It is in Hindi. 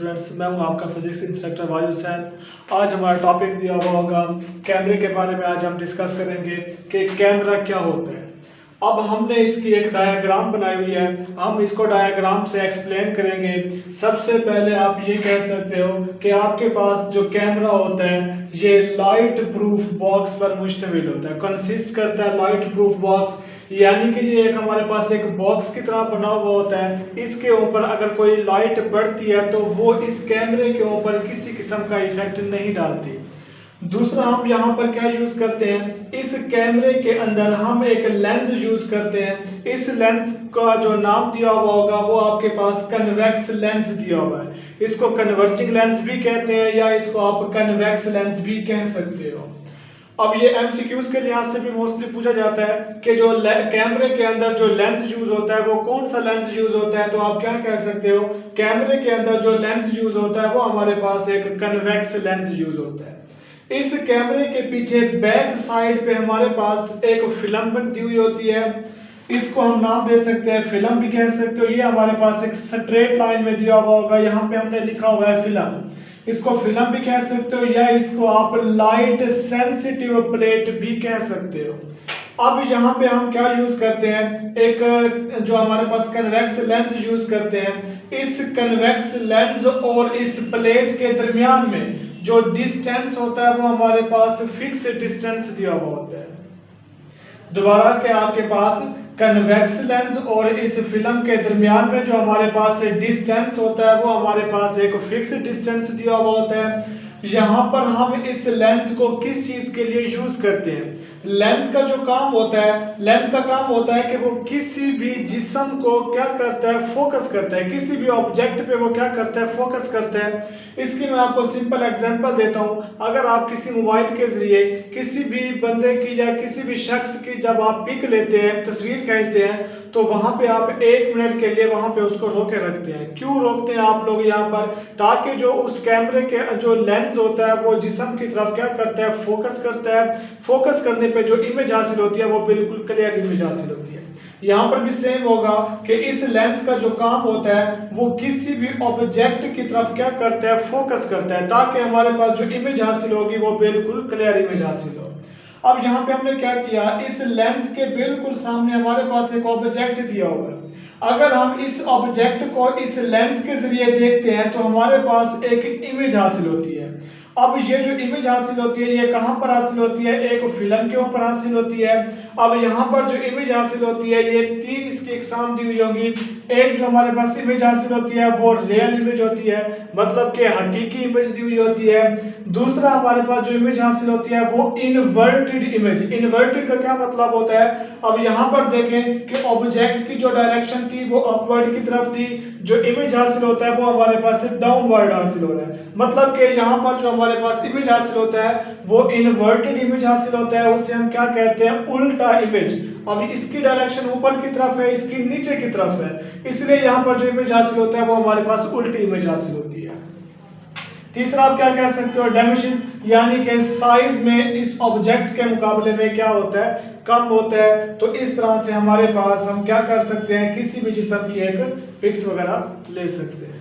स्टूडेंट्स, मैं हूं आपका फिजिक्स इंस्ट्रक्टर वाहिद हुसैन। आज हमारा टॉपिक दिया हुआ होगा कैमरे के बारे में। आज हम डिस्कस करेंगे कि कैमरा क्या होता है। अब हमने इसकी एक डायग्राम बनाई हुई है, हम इसको डायग्राम से एक्सप्लेन करेंगे। सबसे पहले आप ये कह सकते हो कि आपके पास जो कैमरा होता है ये लाइट प्रूफ बॉक्स पर मुश्तमिल होता है, कंसिस्ट करता है लाइट प्रूफ बॉक्स, यानी कि ये एक हमारे पास एक बॉक्स की तरह बना हुआ होता है। इसके ऊपर अगर कोई लाइट पड़ती है तो वो इस कैमरे के ऊपर किसी किस्म का इफेक्ट नहीं डालती। दूसरा, हम यहाँ पर क्या यूज करते हैं, इस कैमरे के अंदर हम एक लेंस यूज करते हैं। इस लेंस का जो नाम दिया हुआ होगा वो आपके पास कन्वेक्स लेंस दिया हुआ है। इसको कन्वर्जिंग लेंस भी कहते हैं या इसको आप कन्वेक्स लेंस भी कह सकते हो। अब ये एमसीक्यूज के लिहाज से भी मोस्टली पूछा जाता है कि जो कैमरे के अंदर जो लेंस यूज होता है वो कौन सा लेंस यूज होता है, तो आप क्या कह सकते हो, कैमरे के अंदर जो लेंस यूज होता है वो हमारे पास एक कन्वेक्स लेंस यूज होता है। इस कैमरे के पीछे बैक साइड पे हमारे पास एक फिल्म बनी हुई होती है। इसको हम नाम दे सकते हैं, फिल्म भी कह सकते हो। ये हमारे पास एक स्ट्रेट लाइन में दिया हुआ होगा, यहाँ पे हमने लिखा हुआ है फिल्म। इसको फिल्म भी कह सकते हो या इसको आप लाइट सेंसिटिव प्लेट भी कह सकते हो। अब यहाँ पे हम क्या यूज करते हैं, एक जो हमारे पास कन्वेक्स लेंस यूज करते हैं। इस कन्वेक्स लेंस और इस प्लेट के दरमियान में जो डिस्टेंस होता है वो हमारे पास फिक्स डिस्टेंस दिया हुआ होता है। दोबारा के आपके पास कन्वेक्स लेंस और इस फिल्म के दरमियान में जो हमारे पास डिस्टेंस होता है वो हमारे पास एक फिक्स डिस्टेंस दिया हुआ होता है। यहाँ पर हम इस लेंस को किस चीज के लिए यूज करते हैं, लेंस का जो काम होता है, लेंस का काम होता है कि वो किसी भी जिस्म को क्या करता है, फोकस करता है। किसी भी ऑब्जेक्ट पे वो क्या करता है, फोकस करता है। इसकी मैं आपको सिंपल एग्जांपल देता हूँ। अगर आप किसी मोबाइल के जरिए किसी भी बंदे की या किसी भी शख्स की जब आप पिक लेते हैं, तस्वीर खींचते हैं, तो वहां पे आप 1 मिनट के लिए वहां पे उसको रोके रखते हैं। क्यों रोकते हैं आप लोग यहाँ पर, ताकि जो उस कैमरे के जो लेंस होता है वो जिस्म की तरफ क्या करता है, फोकस करता है। फोकस करने पे जो इमेज हासिल होती है वो बिल्कुल क्लियर इमेज हासिल होती है। यहाँ पर भी सेम होगा कि इस लेंस का जो काम होता है वो किसी भी ऑब्जेक्ट की तरफ क्या करता है, फोकस करता है, ताकि हमारे पास जो इमेज हासिल होगी वो बिल्कुल क्लियर इमेज हासिल हो। अब यहाँ पे हमने क्या किया, इस लेंस के बिल्कुल सामने हमारे पास एक ऑब्जेक्ट दिया हुआ है। अगर हम इस ऑब्जेक्ट को इस लेंस के जरिए देखते हैं तो हमारे पास एक इमेज हासिल होती है। अब ये जो इमेज हासिल होती है ये कहाँ पर हासिल होती है, एक फिल्म के ऊपर हासिल होती है। अब यहाँ पर जो इमेज हासिल होती है ये 3 इसकी एग्जाम दी हुई होगी। एक जो हमारे पास इमेज हासिल होती है वो रियल इमेज होती है, मतलब कि हकीकी इमेज दी हुई होती है। दूसरा हमारे पास जो इमेज हासिल होती है वो इन्वर्टेड इमेज। इन्वर्टेड का क्या मतलब होता है, अब यहाँ पर देखें कि ऑब्जेक्ट की जो डायरेक्शन थी वो अपवर्ड की तरफ थी, जो इमेज हासिल होता है वो हमारे पास डाउनवर्ड हासिल हो रहा है। मतलब कि यहाँ पर जो हमारे पास इमेज हासिल होता है वो इन्वर्टेड इमेज हासिल होता है, उसे हम क्या कहते हैं, उल्टा इमेज। अब इसकी डायरेक्शन ऊपर की तरफ है, इसकी नीचे की तरफ है, इसलिए यहाँ पर जो इमेज हासिल होता है वो हमारे पास उल्टी इमेज हासिल होती है। तीसरा आप क्या कह सकते हो, डायमेंशन, यानी कि साइज में इस ऑब्जेक्ट के मुकाबले में क्या होता है, कम होता है। तो इस तरह से हमारे पास हम क्या कर सकते हैं, किसी भी जिस्म की एक पिक्स वगैरह ले सकते हैं।